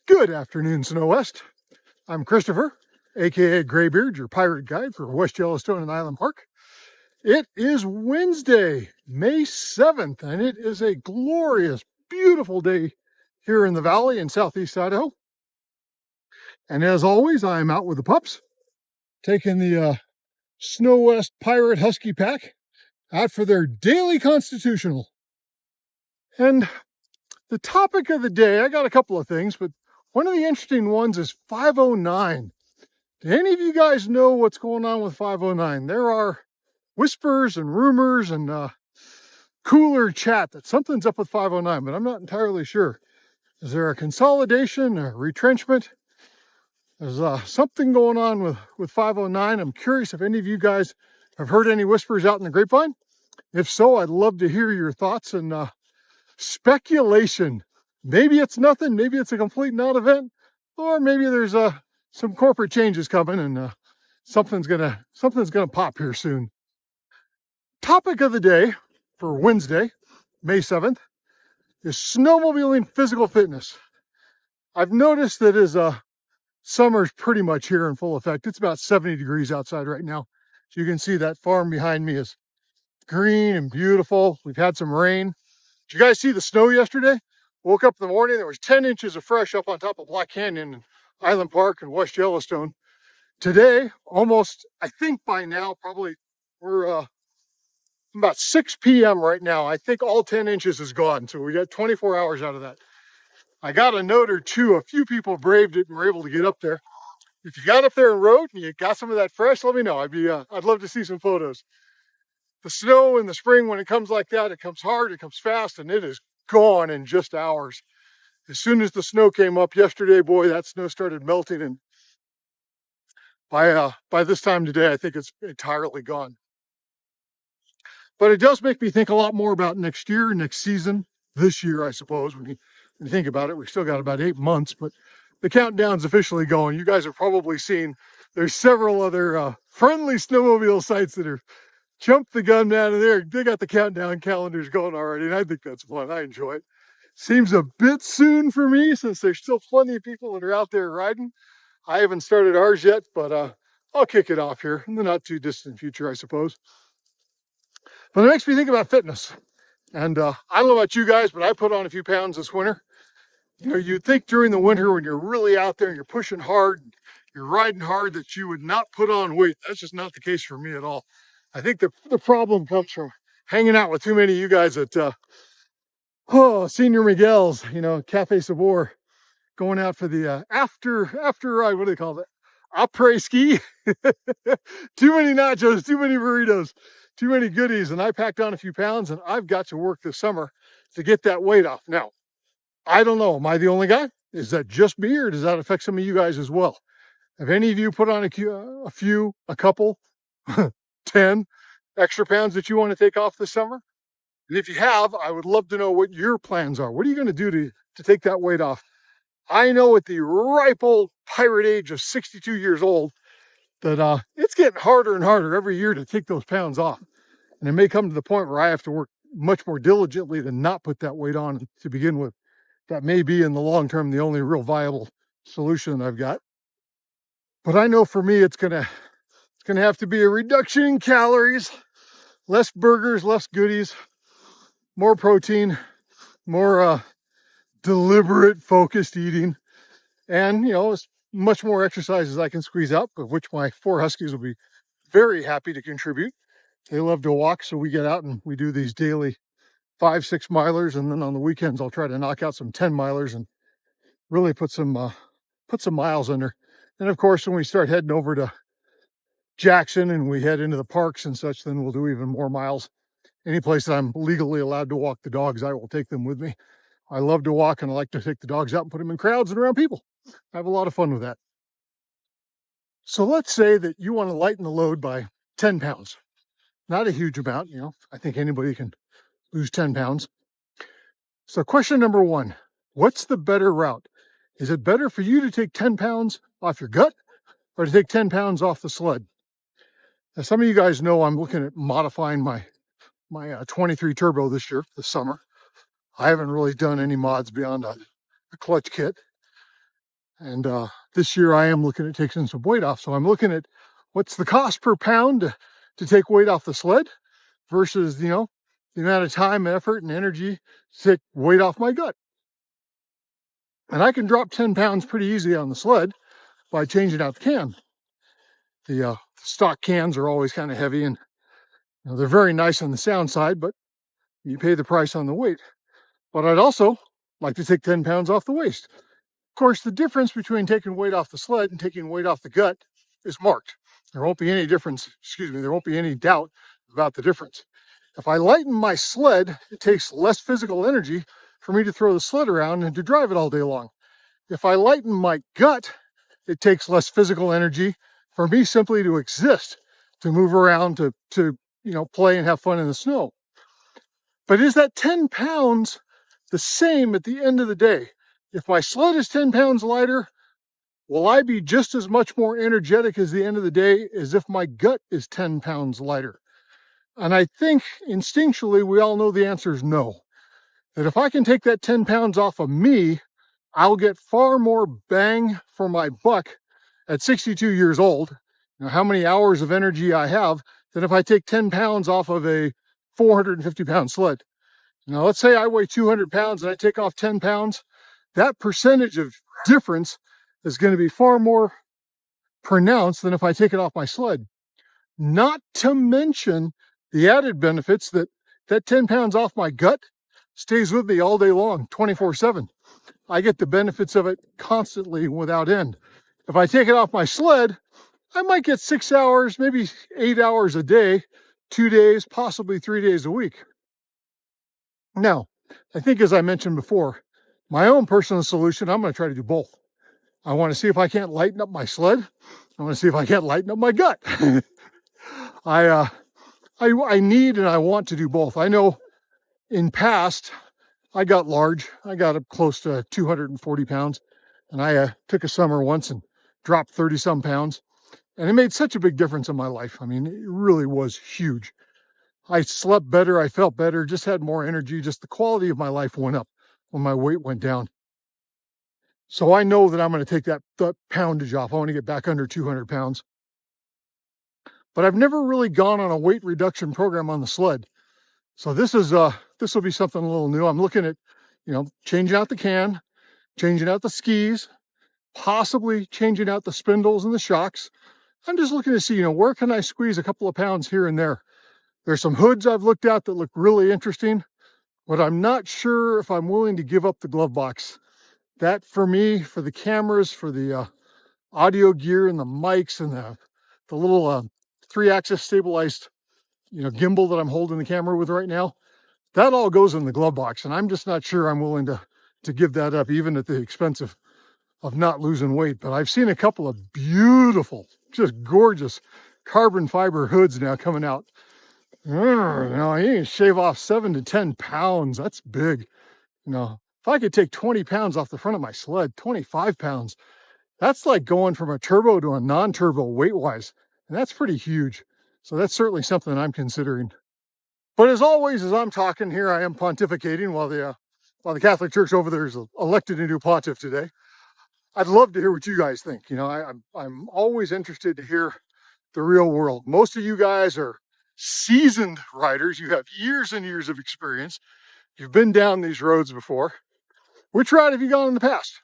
Good afternoon, Snow West. I'm Christopher, aka Graybeard, your pirate guide for West Yellowstone and Island Park. It is Wednesday, May 7th, and it is a glorious, beautiful day here in the valley in southeast Idaho. And as always, I am out with the pups, taking the Snow West Pirate Husky Pack out for their daily constitutional. And the topic of the day, I got a couple of things, but one of the interesting ones is 509. Do any of you guys know what's going on with 509? There are whispers and rumors and cooler chat that something's up with 509, but I'm not entirely sure. Is there a consolidation, a retrenchment? There's something going on with 509. I'm curious if any of you guys have heard any whispers out in the grapevine. If so, I'd love to hear your thoughts and speculation. Maybe it's nothing, maybe it's a complete non-event, or maybe there's some corporate changes coming and something's gonna pop here soon. Topic of the day for Wednesday, May 7th, is snowmobiling physical fitness. I've noticed that as summer's pretty much here in full effect. It's about 70 degrees outside right now. So you can see that farm behind me is green and beautiful. We've had some rain. Did you guys see the snow yesterday? Woke up in the morning, there was 10 inches of fresh up on top of Black Canyon and Island Park and West Yellowstone. Today, almost, I think by now, probably we're about 6 p.m. right now. I think all 10 inches is gone. So we got 24 hours out of that. I got a note or two. A few people braved it and were able to get up there. If you got up there and rode and you got some of that fresh, let me know. I'd love to see some photos. The snow in the spring, when it comes like that, it comes hard, it comes fast, and it is gone in just hours. As soon as the snow came up yesterday, boy, that snow started melting, and by this time today, I think it's entirely gone. But it does make me think a lot more about next year, next season, this year, I suppose. When you think about it, we still got about 8 months, but the countdown's officially going. You guys have probably seen there's several other friendly snowmobile sites that are jumped the gun out of there. They got the countdown calendars going already, and I think that's fun. I enjoy it. Seems a bit soon for me since there's still plenty of people that are out there riding. I haven't started ours yet, but I'll kick it off here in the not too distant future, I suppose. But it makes me think about fitness. And I don't know about you guys, but I put on a few pounds this winter. You know, you'd think during the winter when you're really out there and you're pushing hard, you're riding hard, that you would not put on weight. That's just not the case for me at all. I think the problem comes from hanging out with too many of you guys at Senior Miguel's, you know, Cafe Sabor, going out for the after ride. What do they call it? Après ski. Too many nachos, too many burritos, too many goodies, and I packed on a few pounds, and I've got to work this summer to get that weight off. Now, I don't know. Am I the only guy? Is that just me, or does that affect some of you guys as well? Have any of you put on a couple, 10 extra pounds that you want to take off this summer? And if you have, I would love to know what your plans are. What are you going to do to take that weight off? I know at the ripe old pirate age of 62 years old that it's getting harder and harder every year to take those pounds off. And it may come to the point where I have to work much more diligently to not put that weight on to begin with. That may be in the long term the only real viable solution I've got. But I know for me it's gonna have to be a reduction in calories, less burgers, less goodies, more protein, more deliberate, focused eating, and, you know, as much more exercise as I can squeeze out, of which my 4 Huskies will be very happy to contribute. They love to walk, so we get out and we do these daily 5-6 milers, and then on the weekends I'll try to knock out some 10 milers and really put some miles under. And of course, when we start heading over to Jackson and we head into the parks and such, then we'll do even more miles. Any place that I'm legally allowed to walk the dogs, I will take them with me. I love to walk, and I like to take the dogs out and put them in crowds and around people. I have a lot of fun with that. So let's say that you want to lighten the load by 10 pounds. Not a huge amount, you know. I think anybody can lose 10 pounds. So question number 1, what's the better route? Is it better for you to take 10 pounds off your gut or to take 10 pounds off the sled? As some of you guys know, I'm looking at modifying my 23 Turbo this summer. I haven't really done any mods beyond a clutch kit. And this year I am looking at taking some weight off. So I'm looking at what's the cost per pound to take weight off the sled versus, the amount of time, effort, and energy to take weight off my gut. And I can drop 10 pounds pretty easily on the sled by changing out the can. The stock cans are always kind of heavy, and they're very nice on the sound side, but you pay the price on the weight. But I'd also like to take 10 pounds off the waist. Of course, the difference between taking weight off the sled and taking weight off the gut is marked. There won't be any difference, there won't be any doubt about the difference. If I lighten my sled, it takes less physical energy for me to throw the sled around and to drive it all day long. If I lighten my gut, it takes less physical energy for me simply to exist, to move around, to play and have fun in the snow. But is that 10 pounds the same at the end of the day? If my sled is 10 pounds lighter, will I be just as much more energetic at the end of the day as if my gut is 10 pounds lighter? And I think instinctually we all know the answer is no. That if I can take that 10 pounds off of me, I'll get far more bang for my buck at 62 years old, how many hours of energy I have, than if I take 10 pounds off of a 450 pound sled. Now, let's say I weigh 200 pounds and I take off 10 pounds. That percentage of difference is going to be far more pronounced than if I take it off my sled. Not to mention the added benefits that 10 pounds off my gut stays with me all day long, 24/7. I get the benefits of it constantly without end. If I take it off my sled, I might get 6 hours, maybe 8 hours a day, 2 days, possibly 3 days a week. Now, I think as I mentioned before, my own personal solution, I'm going to try to do both. I want to see if I can't lighten up my sled. I want to see if I can't lighten up my gut. I need and I want to do both. I know in past, I got large. I got up close to 240 pounds. And I took a summer once and dropped 30 some pounds. And it made such a big difference in my life. I mean, it really was huge. I slept better. I felt better, just had more energy. Just the quality of my life went up when my weight went down. So I know that I'm going to take that poundage off. I want to get back under 200 pounds. But I've never really gone on a weight reduction program on the sled. So this will be something a little new. I'm looking at, changing out the can, changing out the skis, possibly changing out the spindles and the shocks. I'm just looking to see, where can I squeeze a couple of pounds here and there. There's some hoods I've looked at that look really interesting, but I'm not sure if I'm willing to give up the glove box. That for me, for the cameras, for the audio gear and the mics and the little 3-axis stabilized, gimbal that I'm holding the camera with right now, that all goes in the glove box. And I'm just not sure I'm willing to give that up, even at the expense of not losing weight. But I've seen a couple of beautiful, just gorgeous carbon fiber hoods now coming out. Now you can shave off 7 to 10 pounds. That's big. If I could take 20 pounds off the front of my sled, 25 pounds, that's like going from a turbo to a non-turbo weight-wise. And that's pretty huge. So that's certainly something I'm considering. But as always, as I'm talking here, I am pontificating while the Catholic Church over there is elected a new pontiff today. I'd love to hear what you guys think. I'm always interested to hear the real world. Most of you guys are seasoned riders. You have years and years of experience. You've been down these roads before. Which route have you gone in the past?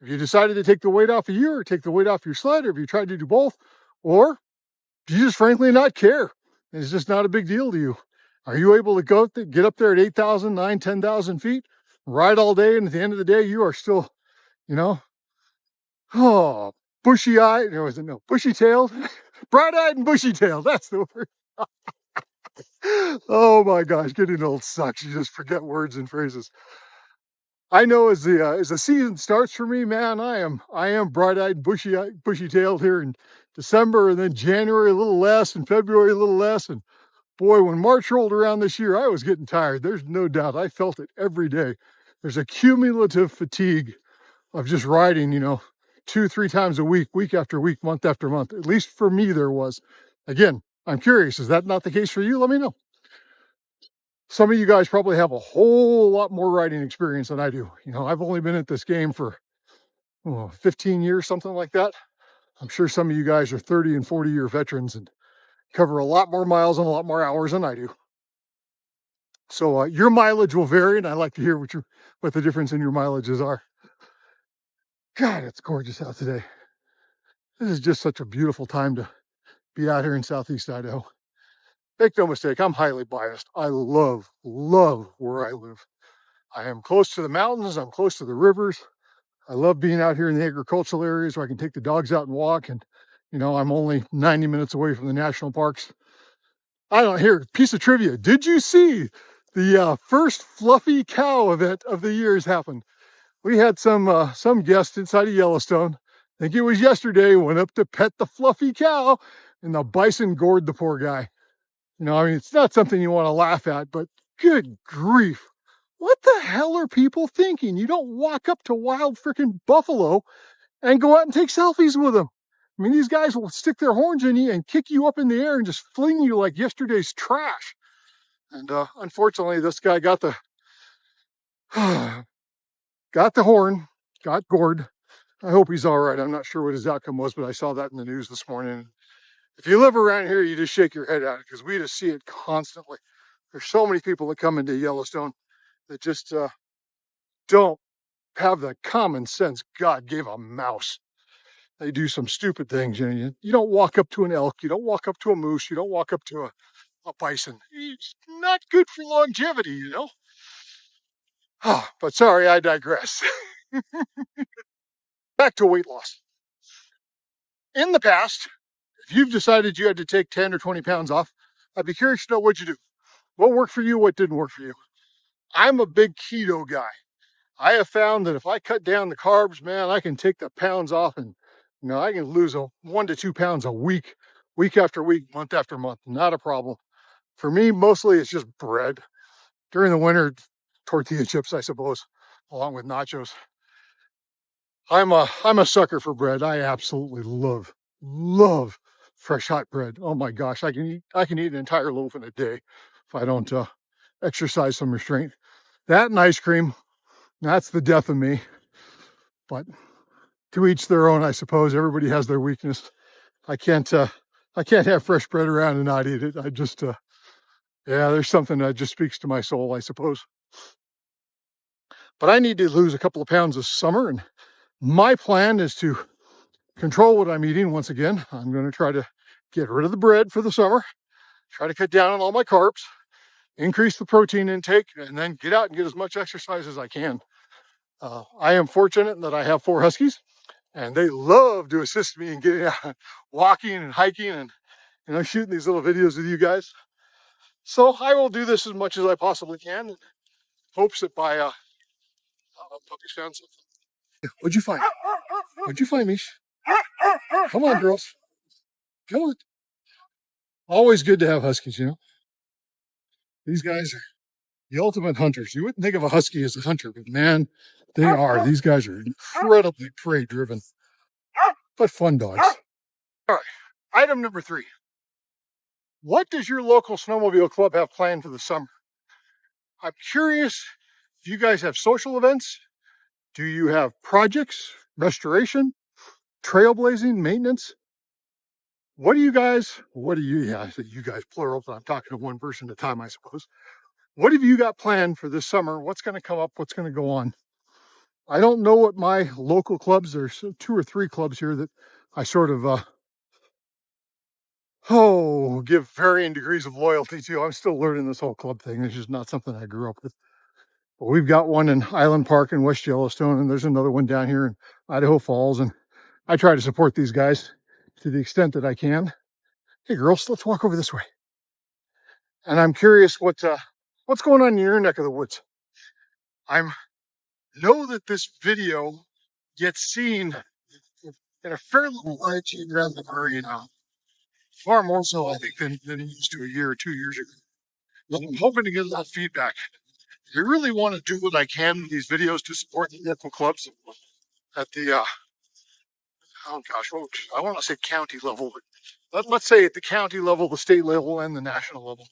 Have you decided to take the weight off of you or take the weight off your sled? Or have you tried to do both? Or do you just frankly not care? It's just not a big deal to you. Are you able to get up there at 8,000, 9,000, 10,000 feet, ride all day, and at the end of the day, you are still, bushy-eyed, bushy-tailed, bright-eyed and bushy-tailed, that's the word. Oh my gosh, getting old sucks. You just forget words and phrases. I know as the season starts for me, man, I am bright-eyed, bushy-tailed here in December, and then January a little less, and February a little less, and boy, when March rolled around this year, I was getting tired. There's no doubt. I felt it every day. There's a cumulative fatigue of just riding, 2-3 times a week, week after week, month after month. At least for me, there was. Again, I'm curious, is that not the case for you? Let me know. Some of you guys probably have a whole lot more riding experience than I do. I've only been at this game for 15 years, something like that. I'm sure some of you guys are 30 and 40-year veterans and cover a lot more miles and a lot more hours than I do. So your mileage will vary, and I'd like to hear what the difference in your mileages are. God, it's gorgeous out today. This is just such a beautiful time to be out here in Southeast Idaho. Make no mistake, I'm highly biased. I love where I live. I am close to the mountains. I'm close to the rivers. I love being out here in the agricultural areas where I can take the dogs out and walk. And, I'm only 90 minutes away from the national parks. I don't hear piece of trivia. Did you see the first fluffy cow event of the year has happened? We had some guest inside of Yellowstone. I think it was yesterday, went up to pet the fluffy cow, and the bison gored the poor guy. It's not something you want to laugh at, but good grief. What the hell are people thinking? You don't walk up to wild freaking buffalo and go out and take selfies with them. These guys will stick their horns in you and kick you up in the air and just fling you like yesterday's trash. And unfortunately, this guy got the horn, got gored. I hope he's all right. I'm not sure what his outcome was, but I saw that in the news this morning. If you live around here, you just shake your head at it because we just see it constantly. There's so many people that come into Yellowstone that just don't have the common sense God gave a mouse. They do some stupid things. You don't walk up to an elk. You don't walk up to a moose. You don't walk up to a bison. It's not good for longevity, But sorry, I digress. Back to weight loss. In the past, if you've decided you had to take 10 or 20 pounds off, I'd be curious to know what you do. What worked for you, what didn't work for you. I'm a big keto guy. I have found that if I cut down the carbs, man, I can take the pounds off and, I can lose 1 to 2 pounds a week, week after week, month after month. Not a problem. For me, mostly it's just bread. During the winter, tortilla chips, I suppose, along with nachos. I'm a sucker for bread. I absolutely love fresh hot bread. Oh my gosh, I can eat an entire loaf in a day if I don't exercise some restraint. That and ice cream, that's the death of me. But to each their own, I suppose. Everybody has their weakness. I can't have fresh bread around and not eat it. I just there's something that just speaks to my soul, I suppose. But I need to lose a couple of pounds this summer, and my plan is to control what I'm eating once again. I'm going to try to get rid of the bread for the summer, try to cut down on all my carbs, increase the protein intake, and then get out and get as much exercise as I can. I am fortunate that I have 4 huskies, and they love to assist me in getting out, walking and hiking, and shooting these little videos with you guys. So I will do this as much as I possibly can, in hopes that by puppies found something. What'd you find? What'd you find, Mish? Come on, girls. Come on. Always good to have huskies, These guys are the ultimate hunters. You wouldn't think of a husky as a hunter, but man, they are. These guys are incredibly prey driven, but fun dogs. All right, item number 3. What does your local snowmobile club have planned for the summer? I'm curious if you guys have social events. Do you have projects, restoration, trailblazing, maintenance? What do you guys, I say you guys plural, but I'm talking to one person at a time, I suppose. What have you got planned for this summer? What's going to come up? What's going to go on? I don't know what my local clubs, there's 2 or 3 clubs here that I sort of, give varying degrees of loyalty to. I'm still learning this whole club thing. It's just not something I grew up with. But we've got one in Island Park in West Yellowstone, and there's another one down here in Idaho Falls. And I try to support these guys to the extent that I can. Hey, girls, let's walk over this way. And I'm curious what's going on in your neck of the woods. I know that this video gets seen in a fairly wide geographic area now. Far more so, I think, than it used to a year or 2 years ago. But I'm hoping to get a lot of feedback. I really want to do what I can with these videos to support the local clubs at the, I want to say county level, but let's say at the county level, the state level, and the national level.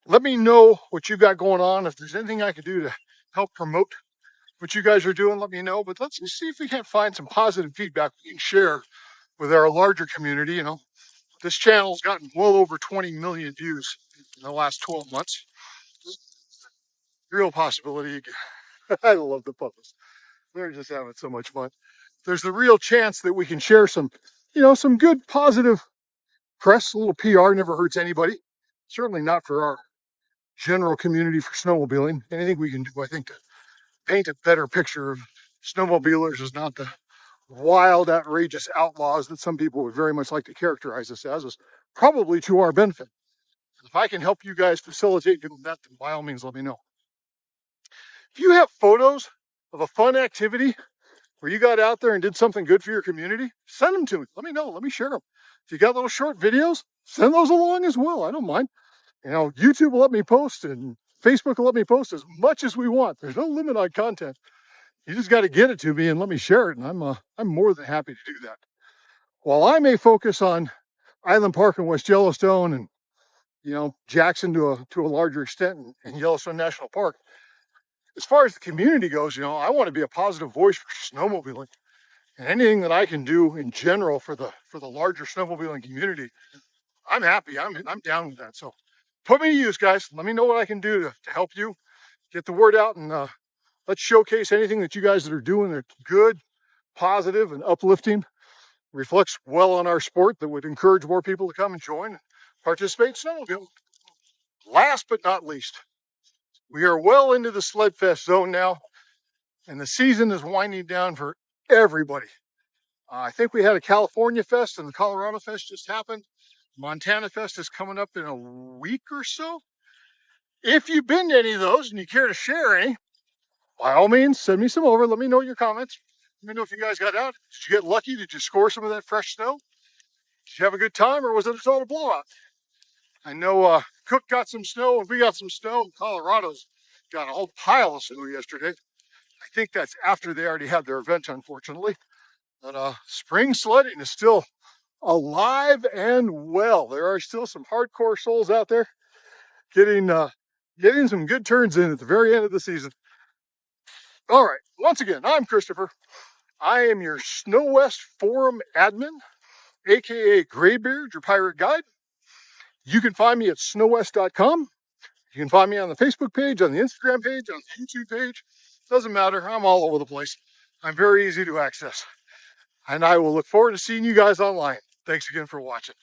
Let me know what you got going on. If there's anything I can do to help promote what you guys are doing, let me know. But let's see if we can't find some positive feedback we can share with our larger community. You know, this channel's gotten well over 20 million views in the last 12 months. Real possibility. I love the puppies. They're just having so much fun. There's the real chance that we can share some, you know, some good positive press. A little PR never hurts anybody. Certainly not for our general community for snowmobiling. Anything we can do, I think, to paint a better picture of snowmobilers is not the wild, outrageous outlaws that some people would very much like to characterize us as, is probably to our benefit. If I can help you guys facilitate doing that, then by all means, let me know. If you have photos of a fun activity where you got out there and did something good for your community, send them to me. Let me know. Let me share them. If you got little short videos, send those along as well. I don't mind. You know, YouTube will let me post and Facebook will let me post as much as we want. There's no limit on content. You just got to get it to me and let me share it, and I'm more than happy to do that. While I may focus on Island Park and West Yellowstone and, you know, Jackson to a larger extent and Yellowstone National Park, as far as the community goes, you know, I want to be a positive voice for snowmobiling, and anything that I can do in general for the larger snowmobiling community, I'm happy. I'm down with that. So put me to use, guys. Let me know what I can do to help you get the word out, and let's showcase anything that you guys are doing that's good, positive, and uplifting, reflects well on our sport, that would encourage more people to come and join and participate in snowmobiling. Last but not least, we are well into the Sled Fest zone now, and the season is winding down for everybody. I think we had a California Fest and the Colorado Fest just happened. Montana Fest is coming up in a week or so. If you've been to any of those and you care to share any, by all means, send me some over. Let me know your comments. Let me know if you guys got out. Did you get lucky? Did you score some of that fresh snow? Did you have a good time, or was it a total blowout? I know Cook got some snow and we got some snow. Colorado's got a whole pile of snow yesterday. I think that's after they already had their event, unfortunately. But spring sledding is still alive and well. There are still some hardcore souls out there getting some good turns in at the very end of the season. All right, once again, I'm Christopher. I am your Snow West Forum admin, aka Graybeard, your pirate guide. You can find me at snowwest.com. You can find me on the Facebook page, on the Instagram page, on the YouTube page. Doesn't matter. I'm all over the place. I'm very easy to access. And I will look forward to seeing you guys online. Thanks again for watching.